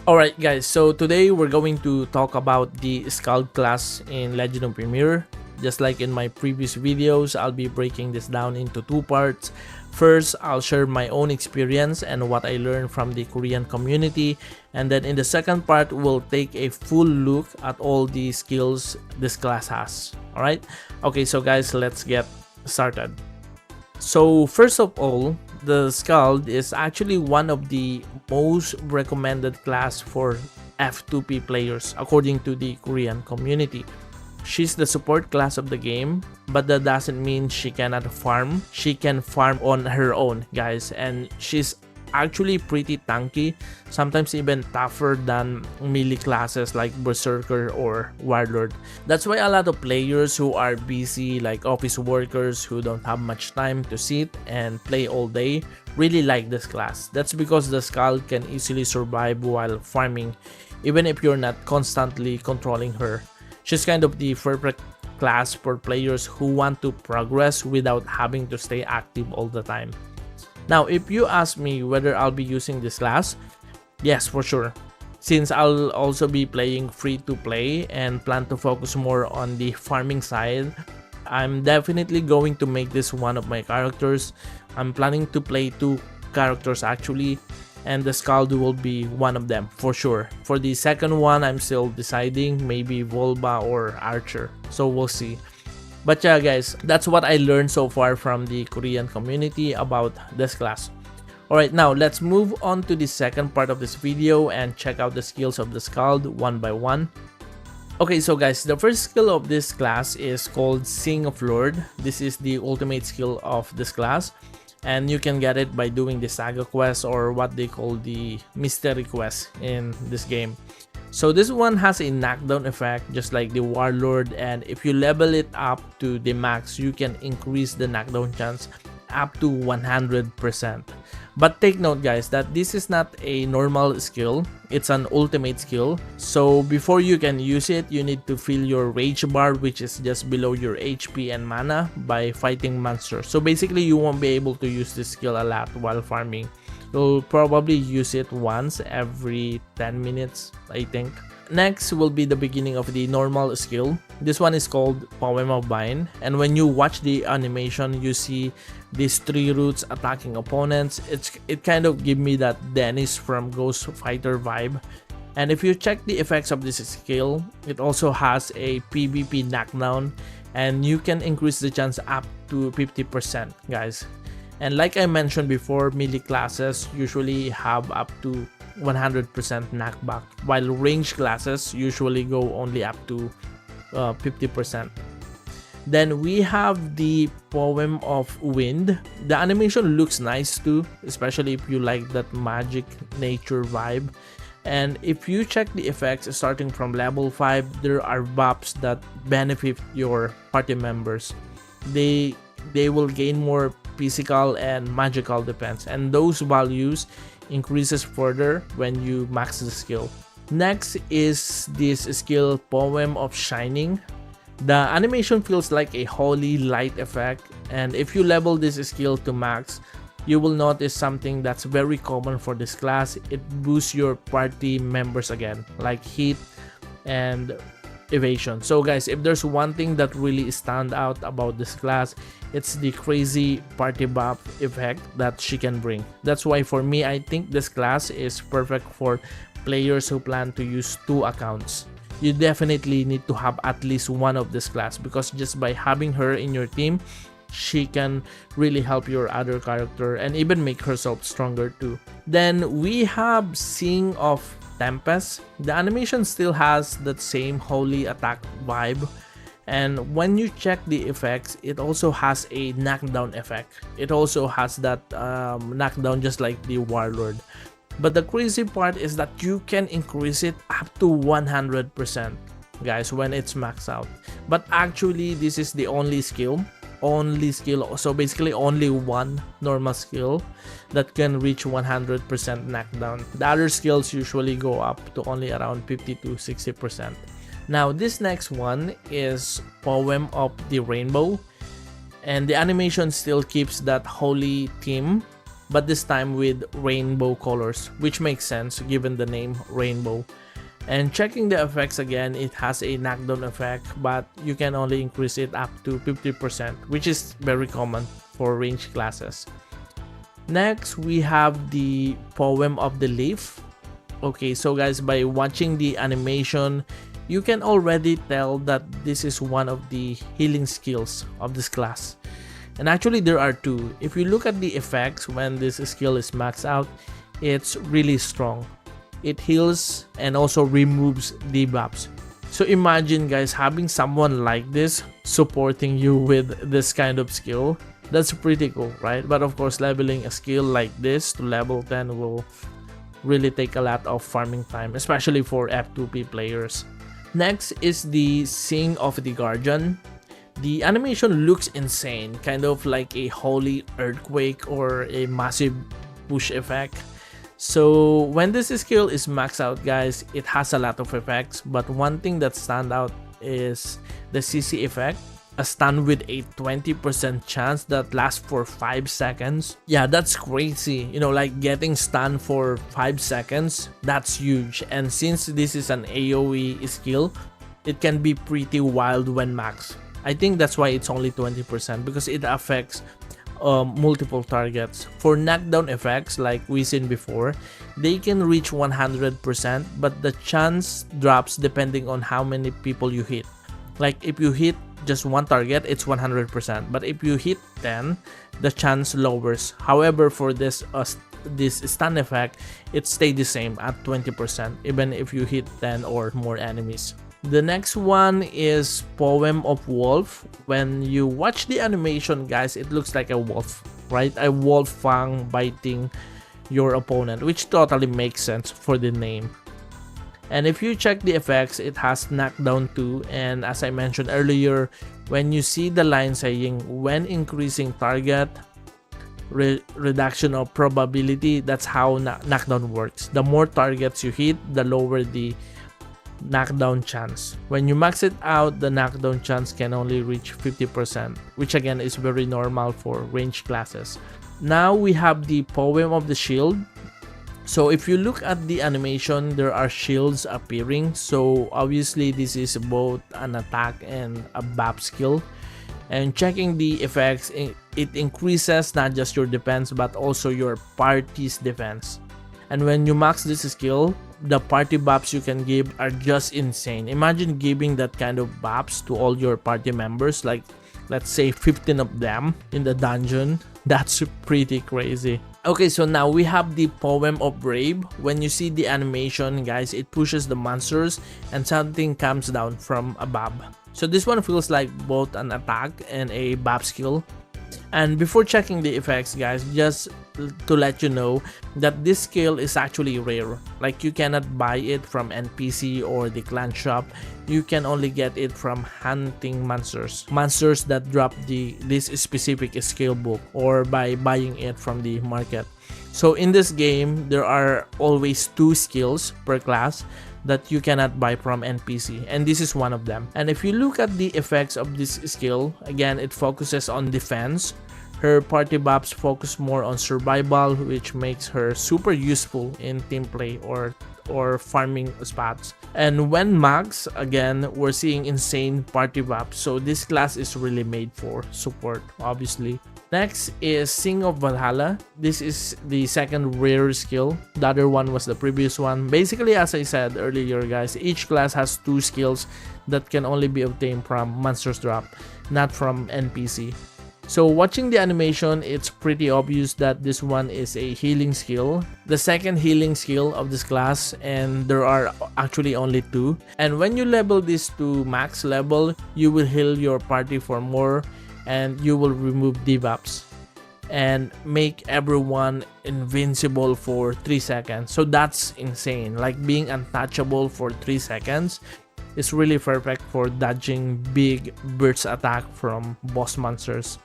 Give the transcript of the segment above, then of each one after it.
Alright guys, so today we're going to talk about the Skald class in Legend of Ymir. Just like in my previous videos, I'll be breaking this down into two parts. First, I'll share my own experience and what I learned from the Korean community. And then in the second part, we'll take a full look at all the skills this class has. Alright? Okay, so guys, let's get started. So first of all, the Skald is actually one of the most recommended class for F2P players according to the Korean community. She's the support class of the game, but that doesn't mean she cannot farm. She can farm on her own, guys, and she's actually pretty tanky, sometimes even tougher than melee classes like Berserker or Warlord. That's why a lot of players who are busy, like office workers who don't have much time to sit and play all day, really like this class. That's because the Skald can easily survive while farming, even if you're not constantly controlling her. She's kind of the perfect class for players who want to progress without having to stay active all the time. Now, if you ask me whether I'll be using this class, yes, for sure. Since I'll also be playing free to play and plan to focus more on the farming side, I'm definitely going to make this one of my characters. I'm planning to play two characters actually, and the Skald will be one of them for sure. For the second one, I'm still deciding, maybe Volba or Archer, so we'll see. But yeah guys, that's what I learned so far from the Korean community about this class. Alright, now let's move on to the second part of this video and check out the skills of the Skald one by one. Okay, so guys, the first skill of this class is called Sing of Lord. This is the ultimate skill of this class, and you can get it by doing the Saga quest or what they call the mystery quest in this game. So this one has a knockdown effect just like the Warlord, and if you level it up to the max, you can increase the knockdown chance up to 100%. But take note guys that this is not a normal skill, it's an ultimate skill. So before you can use it, you need to fill your rage bar, which is just below your HP and mana, by fighting monsters. So basically you won't be able to use this skill a lot while farming. You'll probably use it once every 10 minutes, I think. Next will be the beginning of the normal skill. This one is called Poem of Vine, and when you watch the animation, you see these three roots attacking opponents. It kind of give me that Dennis from Ghost Fighter vibe. And if you check the effects of this skill, it also has a PvP knockdown, and you can increase the chance up to 50%, guys. And like I mentioned before, melee classes usually have up to 100% knockback, while range classes usually go only up to 50%. Then we have the Poem of Wind. The animation looks nice too, especially if you like that magic nature vibe. And if you check the effects starting from level 5, there are buffs that benefit your party members. They will gain more physical and magical defense, and those values increases further when you max the skill. Next is this skill, Poem of Shining. The animation feels like a holy light effect, and if you level this skill to max, you will notice something that's very common for this class. It boosts your party members again, like hit and evasion. So guys, if there's one thing that really stand out about this class, it's the crazy party buff effect that she can bring. That's why for me, I think this class is perfect for players who plan to use two accounts. You definitely need to have at least one of this class, because just by having her in your team, she can really help your other character and even make herself stronger too. Then we have Sing of Tempest. The animation still has that same holy attack vibe, and when you check the effects, it also has a knockdown effect. It also has that knockdown just like the Warlord. But the crazy part is that you can increase it up to 100%, guys, when it's maxed out. But actually, this is the only skill, so basically only one normal skill that can reach 100% knockdown. The other skills usually go up to only around 50 to 60%. Now this next one is Poem of the Rainbow, and the animation still keeps that holy theme. but this time with rainbow colors, which makes sense given the name Rainbow. And checking the effects again, it has a knockdown effect, but you can only increase it up to 50%, which is very common for ranged classes. Next, we have the Poem of the Leaf. Okay, so guys, by watching the animation, you can already tell that this is one of the healing skills of this class. And actually there are two. If you look at the effects when this skill is maxed out, it's really strong. It heals and also removes debuffs. So imagine guys having someone like this supporting you with this kind of skill. That's pretty cool, right? But of course, leveling a skill like this to level 10 will really take a lot of farming time, especially for F2P players. Next is the Sing of the Guardian. The animation looks insane, kind of like a holy earthquake or a massive push effect. So when this skill is maxed out guys, it has a lot of effects, but one thing that stands out is the CC effect. A stun with a 20% chance that lasts for 5 seconds. Yeah, that's crazy. You know, like getting stunned for 5 seconds, that's huge. And since this is an AoE skill, it can be pretty wild when maxed. I think that's why it's only 20% because it affects multiple targets. For knockdown effects like we seen before, they can reach 100%, but the chance drops depending on how many people you hit. Like if you hit just one target, it's 100%, but if you hit 10, the chance lowers. However, for this stun effect, it stays the same at 20% even if you hit 10 or more enemies. The next one is Poem of Wolf. When you watch the animation guys, it looks like a wolf, right? A wolf fang biting your opponent, which totally makes sense for the name. And if you check the effects, it has knockdown too, and as I mentioned earlier, when you see the line saying when increasing target reduction of probability, that's how knockdown works. The more targets you hit, the lower the knockdown chance. When you max it out, the knockdown chance can only reach 50%, which again is very normal for ranged classes. Now we have the Poem of the Shield. So if you look at the animation, there are shields appearing. So obviously this is both an attack and a buff skill. And checking the effects, it increases not just your defense but also your party's defense. And when you max this skill, the party buffs you can give are just insane. Imagine giving that kind of buffs to all your party members, like let's say 15 of them in the dungeon. That's pretty crazy. Okay, so now we have the Poem of Brave. When you see the animation guys, it pushes the monsters and something comes down from above. So this one feels like both an attack and a buff skill. And before checking the effects guys, just to let you know that this skill is actually rare. Like you cannot buy it from NPC or the clan shop. You can only get it from hunting monsters that drop this specific skill book, or by buying it from the market. So in this game, there are always 2 skills per class that you cannot buy from NPC, and this is one of them. And if you look at the effects of this skill, again it focuses on defense. Her party buffs focus more on survival, which makes her super useful in team play or farming spots. And when max, again we're seeing insane party buffs, so this class is really made for support obviously. Next is Sing of Valhalla. This is the second rare skill. The other one was the previous one. Basically, as I said earlier guys, each class has 2 skills that can only be obtained from monsters drop, not from NPC. So watching the animation, it's pretty obvious that this one is a healing skill, the second healing skill of this class, and there are actually only 2. And when you level this to max level, you will heal your party for more, and you will remove debuffs and make everyone invincible for 3 seconds. So that's insane. Like being untouchable for 3 seconds is really perfect for dodging big burst attack from boss monsters.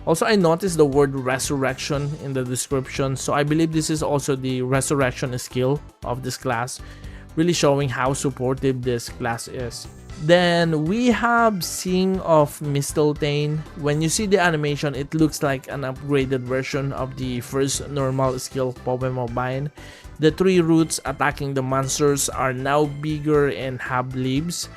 Also, I noticed the word resurrection in the description, so I believe this is also the resurrection skill of this class, really showing how supportive this class is. Then we have Sing of Mistletoe. When you see the animation, it looks like an upgraded version of the first normal skill Pokemon Bind. The tree roots attacking the monsters are now bigger and have leaves.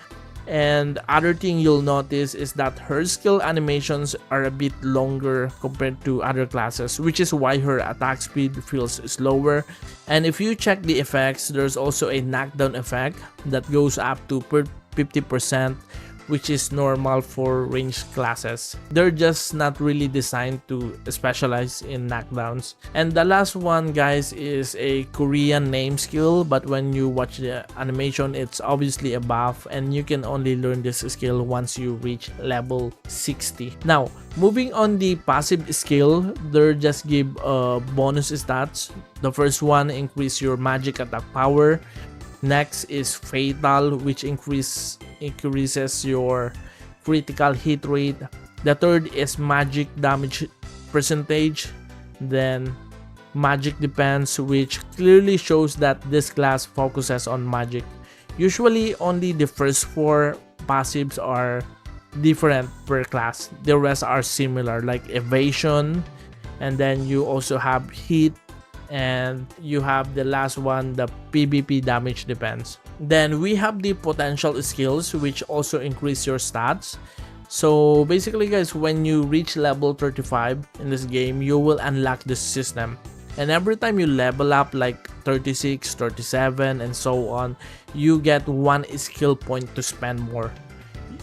And other thing you'll notice is that her skill animations are a bit longer compared to other classes, which is why her attack speed feels slower. And if you check the effects, there's also a knockdown effect that goes up to 50%, which is normal for ranged classes. They're just not really designed to specialize in knockdowns. And the last one, guys, is a Korean name skill, but when you watch the animation, it's obviously a buff, and you can only learn this skill once you reach level 60. Now, moving on the passive skill, they just give bonus stats. The first one, increase your magic attack power. Next is Fatal, which increases your critical hit rate. The third is Magic damage percentage. Then Magic Defense, which clearly shows that this class focuses on magic. Usually only the first 4 passives are different per class. The rest are similar, like Evasion, and then you also have Hit, and you have the last one, the PvP damage defense. Then we have the potential skills, which also increase your stats. So basically, guys, when you reach level 35 in this game, you will unlock this system, and every time you level up like 36, 37 and so on, you get 1 skill point to spend more,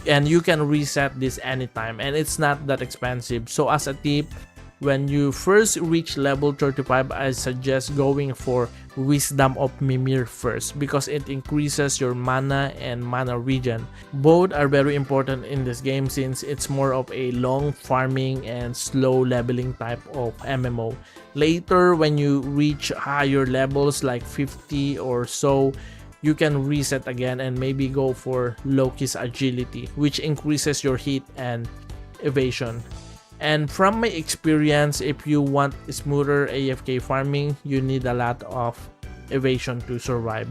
and you can reset this anytime, and it's not that expensive. So as a tip, when you first reach level 35, I suggest going for Wisdom of Mimir first, because it increases your mana and mana regen. Both are very important in this game since it's more of a long farming and slow leveling type of MMO. Later, when you reach higher levels like 50 or so, you can reset again and maybe go for Loki's agility, which increases your hit and evasion. And from my experience, if you want smoother AFK farming, you need a lot of evasion to survive.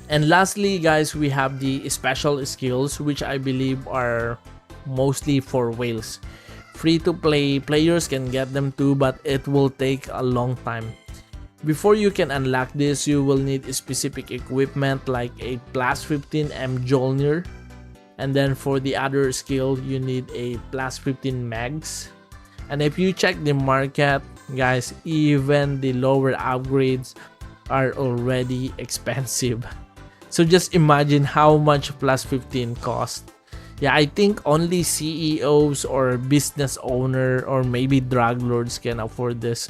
And lastly, guys, we have the special skills, which I believe are mostly for whales. Free-to-play players can get them too, but it will take a long time. Before you can unlock this, you will need specific equipment like a plus 15 Mjolnir. And then for the other skill, you need a plus 15 mags. And if you check the market, guys, even the lower upgrades are already expensive. So just imagine how much plus 15 cost. Yeah, I think only CEOs or business owner or maybe drug lords can afford this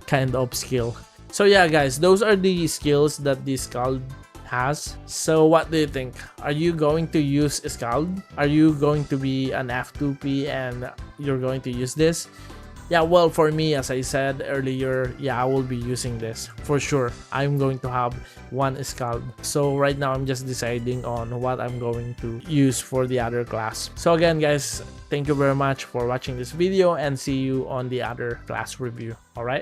kind of skill. So yeah, guys, those are the skills that the Skald has. So what do you think? Are you going to use Skald? Are you going to be an F2P and you're going to use this? Yeah, well, for me, as I said earlier, yeah, I will be using this for sure. I'm going to have 1 Skald. So right now, I'm just deciding on what I'm going to use for the other class. So again, guys, thank you very much for watching this video, and see you on the other class review. All right.